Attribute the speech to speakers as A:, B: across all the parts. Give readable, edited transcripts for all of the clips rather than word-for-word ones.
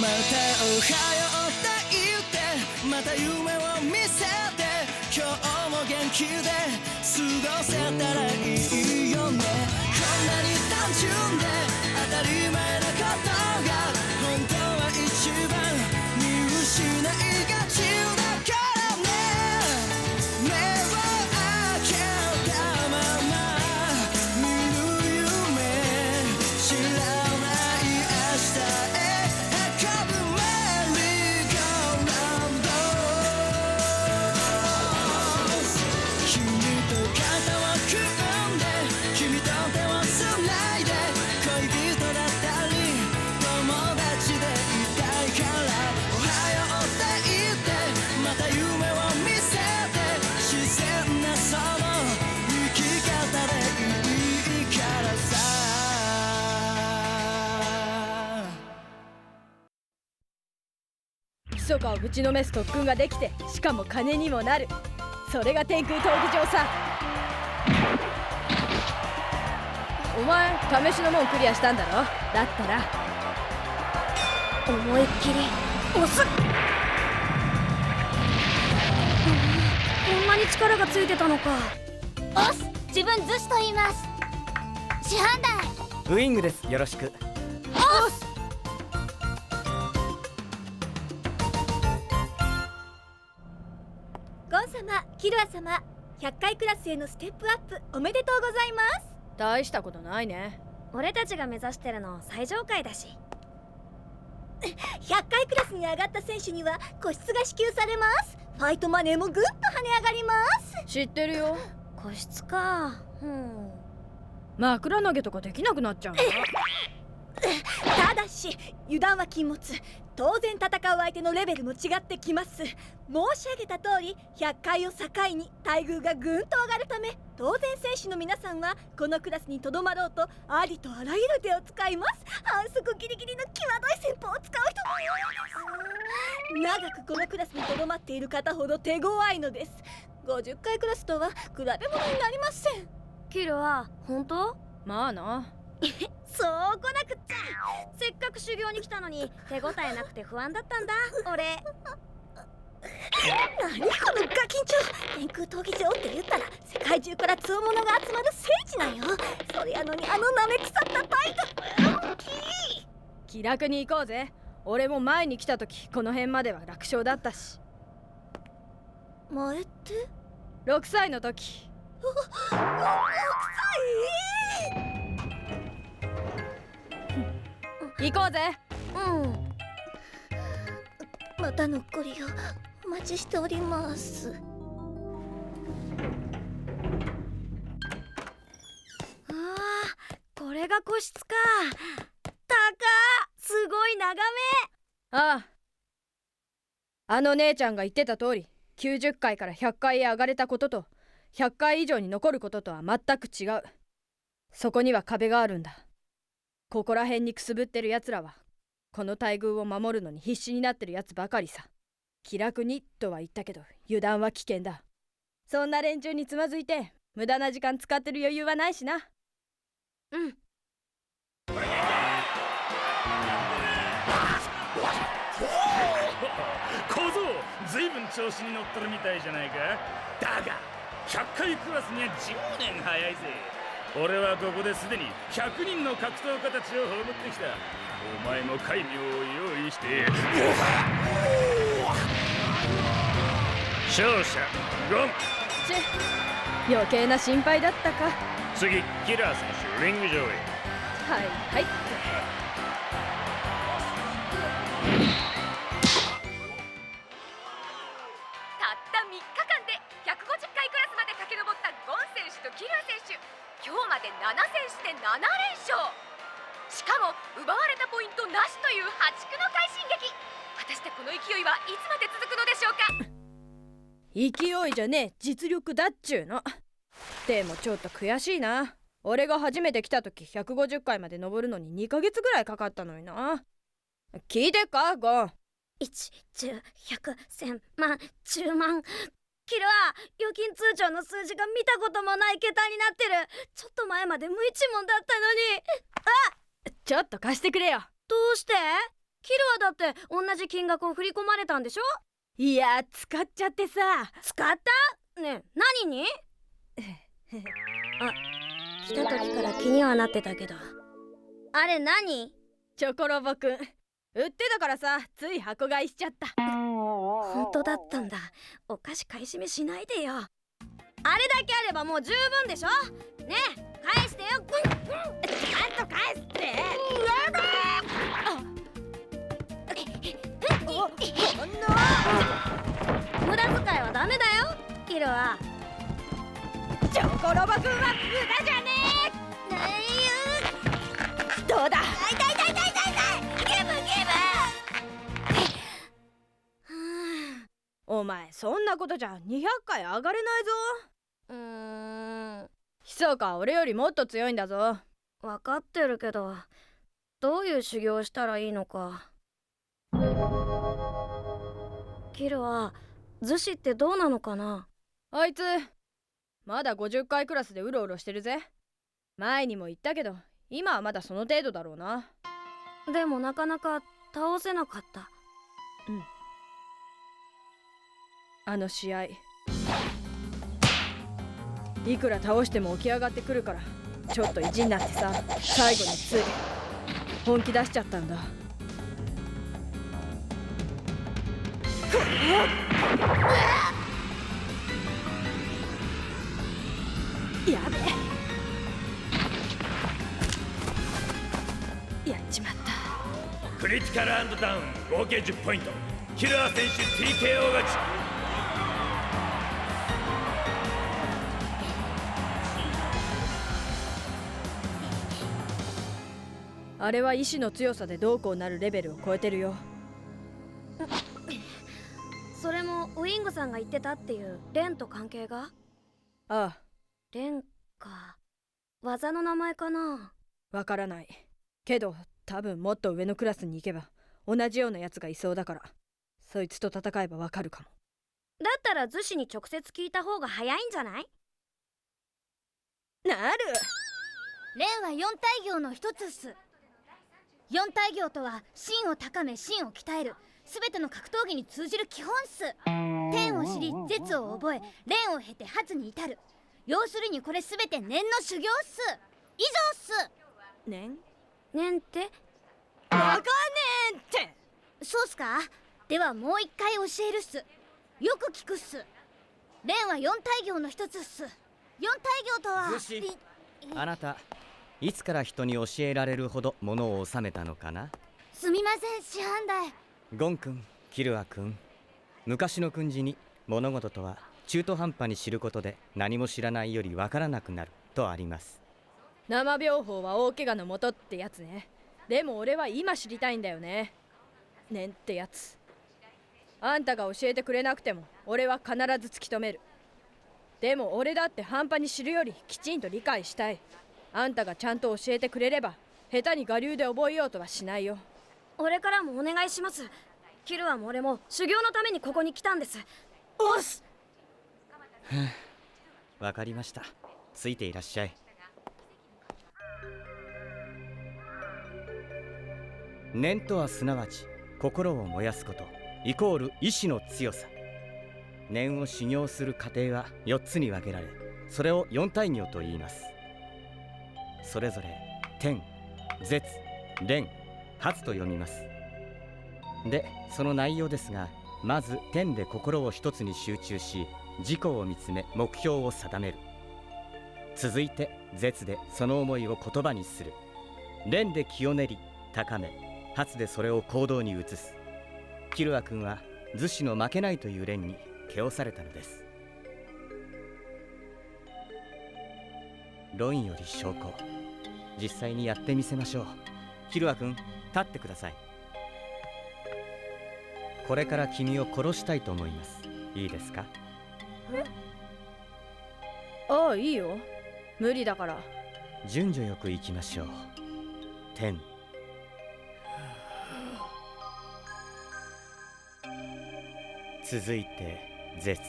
A: おはようって言ってまた夢を見せて今日も元気で過ごせたらいいよね。こんなに単純で当たり前なことが本当は一番見失いがちだからね。目を開けたまま見る夢知らない明日へ運ぶメリーゴーランド。君と肩を組んで君と手をつないで恋人だったり友達でいたいからおはようって言ってまた夢を見せて自然なその生き方でいいからさ。
B: 密かをぶちのめす特訓ができてしかも金にもなる。それが天空闘技場さ。お前試しの門クリアしたんだろ。だったら
C: 思いっきり押す。こんなに力がついてたのか。
D: オス、自分ズシと言います。師範代
E: ウイングです。よろしく。
D: オス。
C: ゴン様、キルア様、100回クラスへのステップアップおめでとうございます。
B: 大したことないね。
C: 俺たちが目指してるの最上階だし。100回クラスに上がった選手には個室が支給されます。ファイトマネーもぐっと跳ね上がります。
B: 知ってるよ。
C: 個室か。
B: 枕投げとかできなくなっちゃうの。
C: ただし油断は禁物。当然戦う相手のレベルも違ってきます。申し上げた通り100回を境に待遇がぐんと上がるため当然選手の皆さんはこのクラスにとどまろうとありとあらゆる手を使います。反則ギリギリの際どい戦法を使う人も多いです。長くこのクラスにとどまっている方ほど手強いのです。50回クラスとは比べ物になりません。キルは本当？
B: まあな。
C: そう来なくっちゃ。せっかく修行に来たのに手応えなくて不安だったんだ俺。何このガキンチョ。天空闘技場って言ったら世界中から強者が集まる聖地なんよ。それやのにあのなめ腐った態度。
B: 気楽に行こうぜ。俺も前に来た時この辺までは楽勝だったし。
C: 前って
B: 6歳の時。
C: 6歳？
B: 行こうぜ。
C: またのっこりをお待ちしております。これが個室か。すごい眺め。
B: ああの姉ちゃんが言ってた通り90回から100回へ上がれたことと100回以上に残ることとは全く違う。そこには壁があるんだ。ここら辺にくすぶってるやつらはこの待遇を守るのに必死になってるやつばかりさ。気楽にとは言ったけど油断は危険だ。そんな連中につまずいて無駄な時間使ってる余裕はないしな。
F: 小僧、ずいぶん調子に乗ってるみたいじゃないか。だが100回クラスには10年早いぜ。俺はここですでに100人の格闘家たちを葬ってきた。お前も戒名を用意して勝者ゴン。
B: 余計な心配だったか。
F: 次キラー選手リング上へ。
B: はいはい。
G: たった3日間で150回クラスまで駆け上ったゴン選手とキラー選手。今日まで7戦して7連勝。しかも奪われたポイントなしという破竹の快進撃。果たしてこの勢いはいつまで続くのでしょうか。
B: 勢いじゃねえ、実力だっちゅうの。でもちょっと悔しいな。俺が初めて来た時150回まで登るのに2ヶ月ぐらいかかったのにな。聞いてかゴン。
C: 1、10、100、1000万、10万。キルは預金通帳の数字が見たこともない桁になってる。ちょっと前まで無一文だったのに。
B: ちょっと貸してくれよ。
C: どうして？キルアだって同じ金額を振り込まれたんでしょ。
B: いや使っちゃってさ。
C: 使ったねえ、何にあ、来た時から気にはなってたけど、あれ何？
B: チョコロボくん売ってたからさ、つい箱買いしちゃった。
C: 本当だったんだ。お菓子買い占めしないでよ。あれだけあればもう十分でしょ。ねえ返してよ。ちゃんと返して。無駄遣いはダメだよキルア。
B: チョコロボくんは無駄じゃねえ。どうだ。
C: 痛いギブ
B: お前そんなことじゃ200回上がれないぞ。ひそかは俺よりもっと強いんだぞ。
C: 分かってるけど、どういう修行をしたらいいのか。キルア、ズシってどうなのかな。
B: あいつまだ50回クラスでうろうろしてるぜ。前にも言ったけど今はまだその程度だろうな。
C: でもなかなか倒せなかった。
B: あの試合いくら倒しても起き上がってくるからちょっと意地になってさ、最後につい本気出しちゃったんだ。やべえ、やっちまった。
F: クリティカル&ダウン合計10ポイント。キラー選手 TKO 勝ち。
B: あれは意志の強さでどうこうなるレベルを超えてるよ。
C: それもウィングさんが言ってたっていうレンと関係が。
B: ああ、
C: レンか。技の名前かな。
B: わからないけど多分もっと上のクラスに行けば同じようなやつがいそうだから、そいつと戦えばわかるかも。
C: だったらズシに直接聞いた方が早いんじゃない？
B: なる。
D: レンは4体行の一つっす。4体行とは心を高め心を鍛える、すべての格闘技に通じる基本っす。天を知り絶を覚え、練を経て発に至る。要するにこれすべて念の修行っす。以上っす。
B: 念って
C: わかんね
B: えって。
D: そうっすか。ではもう一回教えるっす。よく聞くっす。練は4体行の一つっす。4体行とは
E: ズシ、あなたいつから人に教えられるほど物を収めたのかな。
D: すみません師範代。
E: ゴン君、キルア君、昔の訓示に物事とは中途半端に知ることで何も知らないよりわからなくなるとあります。
B: 生病法は大怪我のもとってやつね。でも俺は今知りたいんだよね。念ってやつ。あんたが教えてくれなくても俺は必ず突き止める。でも俺だって半端に知るよりきちんと理解したい。あんたがちゃんと教えてくれれば下手に我流で覚えようとはしないよ。
C: 俺からもお願いします。キルアも俺も修行のためにここに来たんです。おっす。
E: わかりました。ついていらっしゃい。念とはすなわち心を燃やすことイコール意志の強さ。念を修行する過程は4つに分けられ、それを4体行と言います。それぞれ天、絶、練、発と読みます。で、その内容ですが、まず天で心を一つに集中し、自己を見つめ目標を定める。続いて絶でその思いを言葉にする。練で気を練り高め、発でそれを行動に移す。キルア君はズシの負けないという練に気をされたのです。論より証拠、実際にやってみせましょう。キルア君、立ってください。これから君を殺したいと思います。いいですか？
B: ああ、いいよ。無理だから。
E: 順序よくいきましょう。天、続いて絶。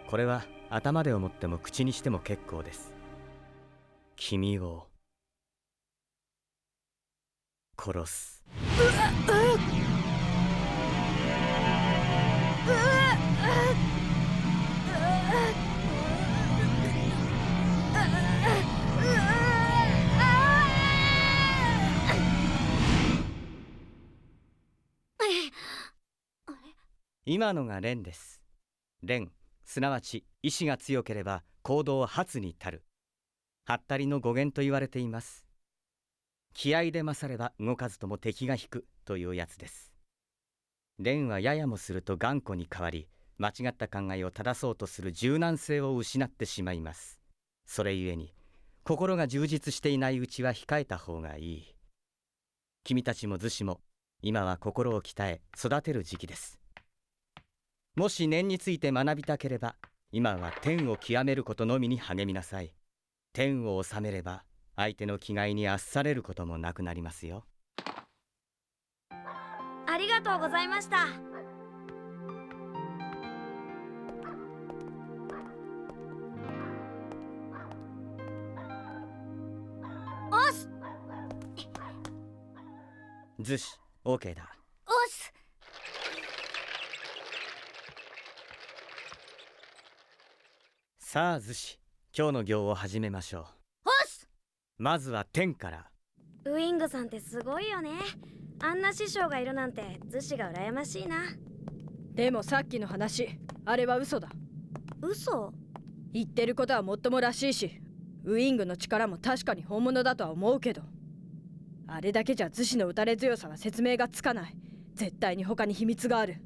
E: これは頭で思っても口にしても結構です。君を殺す。今のが連です。連、すなわち意志が強ければ行動発に足る。はったりの語源と言われています。気合で勝れば動かずとも敵が引くというやつです。連はややもすると頑固に変わり、間違った考えを正そうとする柔軟性を失ってしまいます。それゆえに心が充実していないうちは控えた方がいい。君たちも図師も今は心を鍛え育てる時期です。もし念について学びたければ、今は天を極めることのみに励みなさい。天を治めれば相手の気概にあっされることもなくなりますよ。
C: ありがとうございました。
D: おっす
E: 図師 OK だ。
D: おっす。
E: さあ図師、今日の行を始めましょう。
D: おっす。
E: まずは天から。
C: ウィングさんってすごいよね。あんな師匠がいるなんて図師が羨ましいな。
B: でもさっきの話、あれは嘘だ。
C: 嘘？
B: 言ってることはもっともらしいし、ウィングの力も確かに本物だとは思うけど、あれだけじゃ図師の打たれ強さは説明がつかない。絶対に他に秘密がある。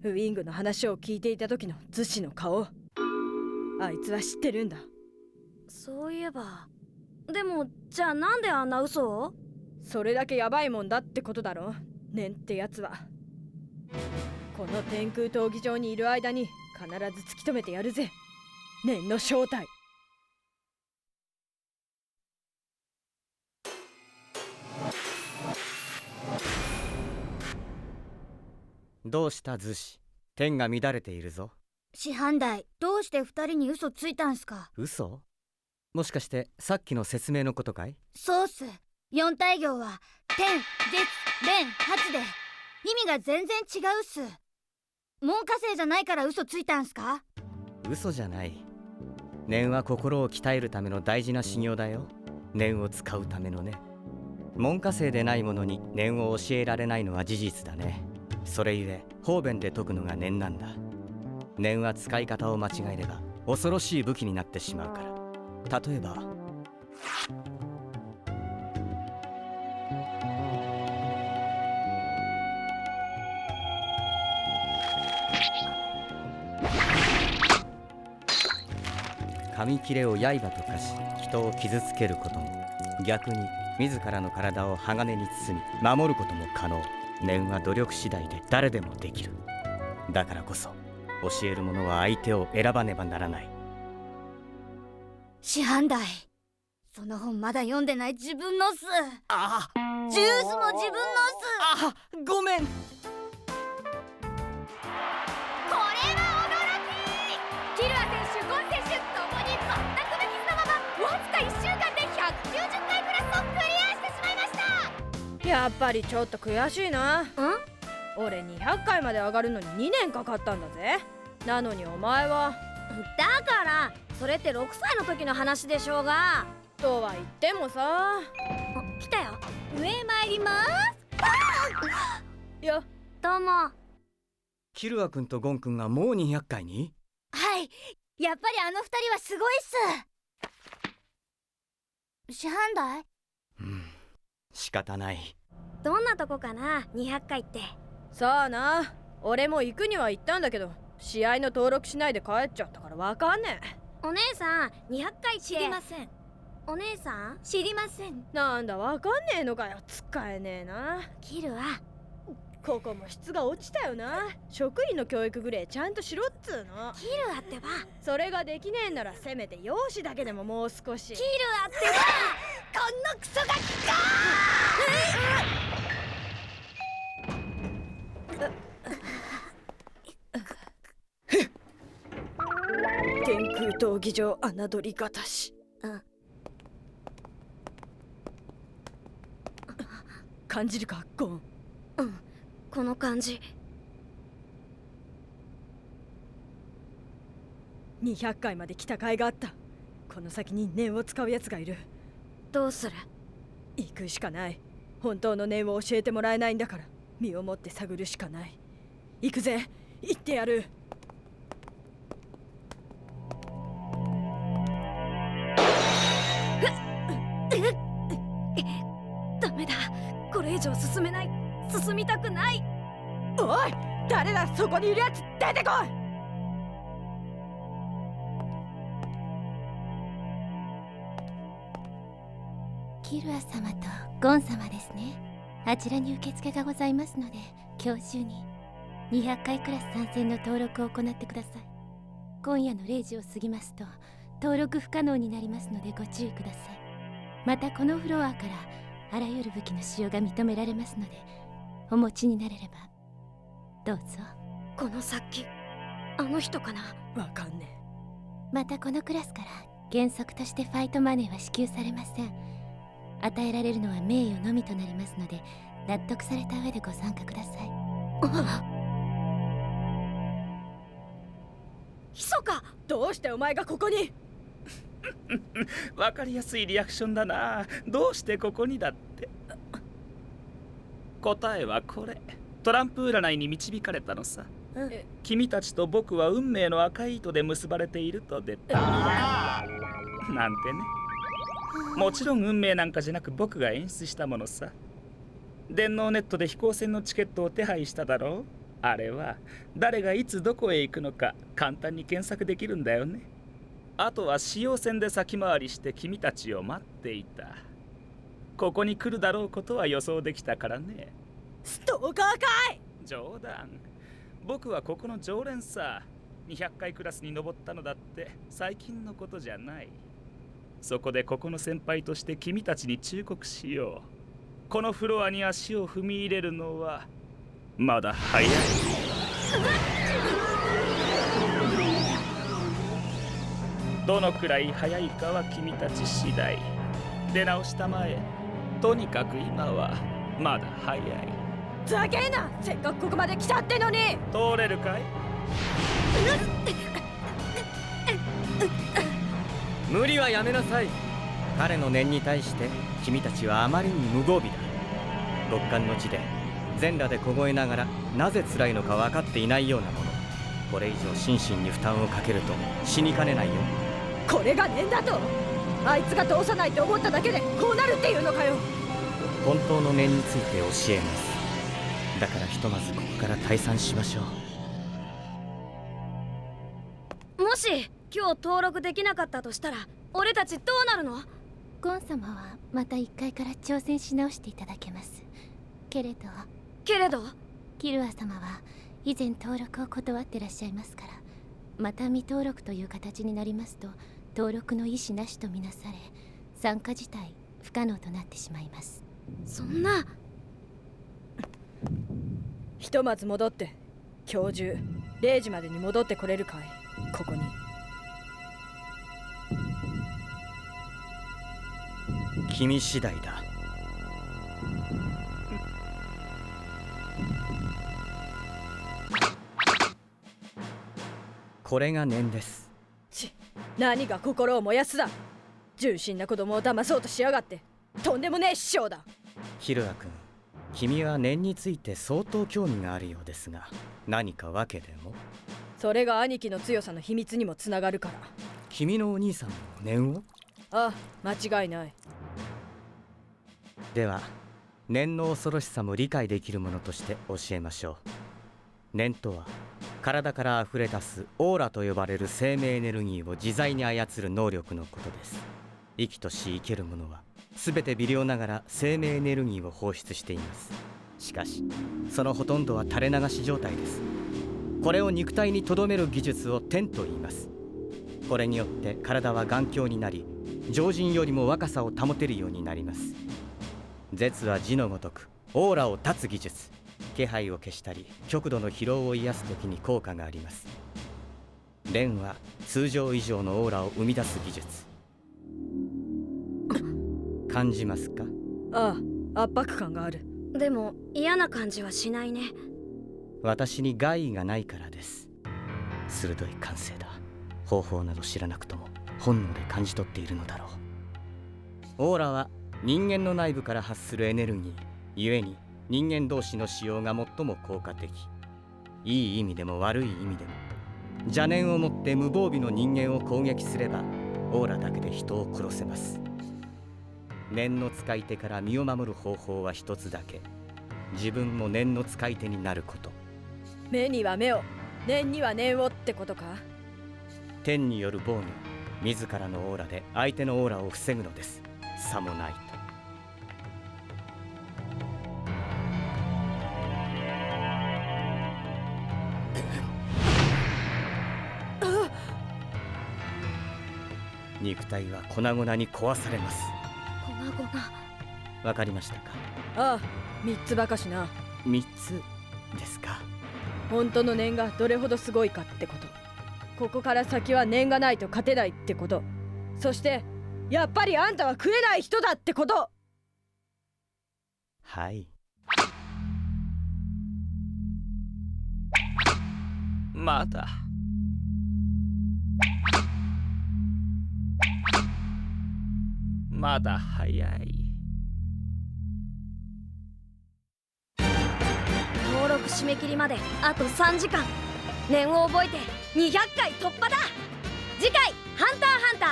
B: ウィングの話を聞いていた時の図師の顔、あいつは知ってるんだ。
C: そういえば。でもじゃあなんであんな嘘を？
B: それだけヤバいもんだってことだろ、念ってやつは。この天空闘技場にいる間に必ず突き止めてやるぜ、念の正体。
E: どうした図師、天が乱れているぞ。
D: 師範代、どうして二人に嘘ついたんすか？
E: 嘘？もしかしてさっきの説明のことかい？
D: そうっす。四大行は天、絶、連、発で意味が全然違うっす。門下生じゃないから嘘ついたんすか？
E: 嘘じゃない。念は心を鍛えるための大事な修行だよ。念を使うためのね。門下生でないものに念を教えられないのは事実だね。それゆえ方便で解くのが念なんだ。念は使い方を間違えれば恐ろしい武器になってしまうから。例えば紙切れを刃と化し人を傷つけることも、逆に自らの体を鋼に包み守ることも可能。念は努力次第で誰でもできる。だからこそ教える者は相手を選ばねばならない。
D: 師範代、その本まだ読んでない自分のっす。
E: あ
D: ジュースも自分のっす。
E: あ、ごめん。
G: これは驚き。キルア選手、ゴン選手ともに全く無傷のまま、わずか1週間で190回クラスをクリアしてしまいました。
B: やっぱりちょっと悔しいな。俺200回まで上がるのに2年かかったんだぜ。なのにお前は。
C: だからそれって6歳の時の話でしょうが。
B: とは言ってもさ。
C: 来たよ。上参りま
B: いや、
C: どうも。
E: キルア君とゴン君がもう200回に？
D: はい、やっぱりあの二人はすごいっす。師範代？
E: 仕方ない。
C: どんなとこかな、200回って。
B: さあな、俺も行くには行ったんだけど、試合の登録しないで帰っちゃったからわかんねえ。
C: お姉さん、200回って。
G: 知りません。
C: お姉さん、
G: 知りません。
B: なんだわかんねえのかよ。使えねえな。
C: キルは
B: ここも質が落ちたよな。職員の教育ぐれえちゃんとしろっつうの。
C: キルあってば。
B: それができねえんならせめて容姿だけでももう少し。
C: キルあってば。こんのクソガキか
B: 天空闘技場侮りがたし。感じるかゴン？
C: この感じ。
B: 200回まで来た甲斐があった。この先に念を使うやつがいる。
C: どうする？
B: 行くしかない。本当の念を教えてもらえないんだから身をもって探るしかない。行くぜ、行ってやる。
C: ダメだ、これ以上進めない。進みたくない。
B: おい、誰だそこにいるやつ、出てこい。
D: キルア様とゴン様ですね。あちらに受付がございますので、今日中に200回クラス参戦の登録を行ってください。今夜の0時を過ぎますと登録不可能になりますのでご注意ください。またこのフロアからあらゆる武器の使用が認められますので、お持ちになれればどうぞ。
C: このさっきあの人かな。
B: わかんね
D: またこのクラスから原則としてファイトマネーは支給されません。与えられるのは名誉のみとなりますので、納得された上でご参加ください。
C: ひそか、
B: どうしてお前がここに。
F: わかりやすいリアクションだな。どうしてここにだって。答えはこれ。トランプ占いに導かれたのさ。君たちと僕は運命の赤い糸で結ばれていると出た。なんてね。もちろん運命なんかじゃなく僕が演出したものさ。電脳ネットで飛行船のチケットを手配しただろう。あれは誰がいつどこへ行くのか簡単に検索できるんだよね。あとは使用船で先回りして君たちを待っていた。ここに来るだろうことは予想できたからね。
B: ストーカーかい。
F: 冗談。僕はここの常連さ。200回クラスに登ったのだって最近のことじゃない。そこでここの先輩として君たちに忠告しよう。このフロアに足を踏み入れるのはまだ早い。どのくらい早いかは君たち次第。出直したまえ。とにかく今はまだ早い。
B: ざけんな、せっかくここまで来たってのに。
F: 通れるかい？
E: 無理はやめなさい。彼の念に対して君たちはあまりに無防備だ。極寒の地で全裸で凍えながらなぜ辛いのか分かっていないようなもの。これ以上心身に負担をかけると死にかねないよ。
B: これが念だと。あいつが通さないと思っただけでこうなるっていうのかよ。
E: 本当の念について教えます。だからひとまずここから退散しましょう。
C: もし今日登録できなかったとしたら俺たちどうなるの？
D: ゴン様はまた1階から挑戦し直していただけます。けれど
C: キ
D: ルア様は以前登録を断ってらっしゃいますから、また未登録という形になりますと登録の意思なしとみなされ、参加自体不可能となってしまいます。
C: そんな。
B: ひとまず戻って今日中0時までに戻ってこれるかい。ここに
E: 君次第だ。これが念です。
B: 何が心を燃やすだ。重心な子供を騙そうとしやがって。とんでもねえ師匠だ。
E: ヒルア君、君は念について相当興味があるようですが、何か訳でも？
B: それが兄貴の強さの秘密にもつながるから。
E: 君のお兄さんも念を？
B: ああ、間違いない。
E: では念の恐ろしさも理解できるものとして教えましょう。念とは体からあふれ出すオーラと呼ばれる生命エネルギーを自在に操る能力のことです。生きとし生けるものは全て微量ながら生命エネルギーを放出しています。しかしそのほとんどは垂れ流し状態です。これを肉体に留める技術を天と言います。これによって体は頑強になり、常人よりも若さを保てるようになります。絶は字のごとくオーラを断つ技術。気配を消したり極度の疲労を癒す時に効果があります。蓮は通常以上のオーラを生み出す技術。感じますか？
B: ああ、圧迫感がある。
C: でも嫌な感じはしないね。
E: 私に害がないからです。鋭い感性だ。方法など知らなくとも本能で感じ取っているのだろう。オーラは人間の内部から発するエネルギー、故に人間同士の使用が最も効果的。いい意味でも悪い意味でも邪念をもって無防備の人間を攻撃すればオーラだけで人を殺せます。念の使い手から身を守る方法は一つだけ。自分も念の使い手になること。
B: 目には目を、念には念をってことか。
E: 天による防御、自らのオーラで相手のオーラを防ぐのです。さもないと。肉体は粉々に壊されます。
C: 粉々。
E: わかりましたか？
B: ああ、3つばかしな。
E: 3つですか。
B: 本当の念がどれほどすごいかってこと。ここから先は念がないと勝てないってこと。そしてやっぱりあんたは食えない人だってこと。
E: はい。
H: まだまだ早い。
C: 登録締め切りまであと3時間。念を覚えて200回突破だ。次回「ハンターハンタ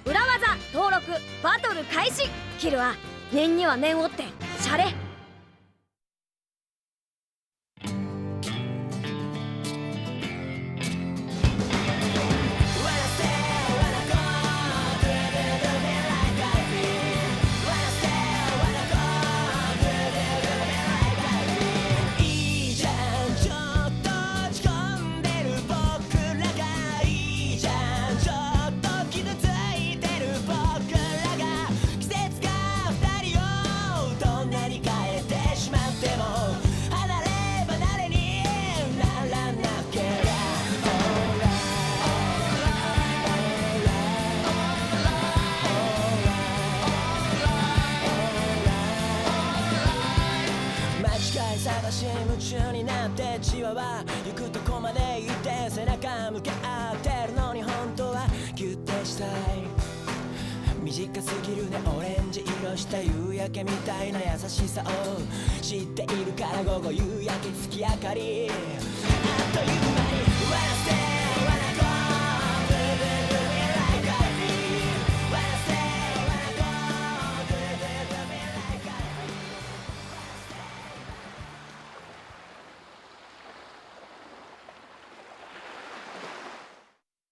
C: ー」裏技登録バトル開始。キルは念には念をってシャレ。
A: 探し夢中になってじわは行くとこまで行って背中向け合ってるのに本当はギュッてしたい。短すぎるねオレンジ色した夕焼けみたいな優しさを知っているから午後夕焼け月明かりあっという間に笑って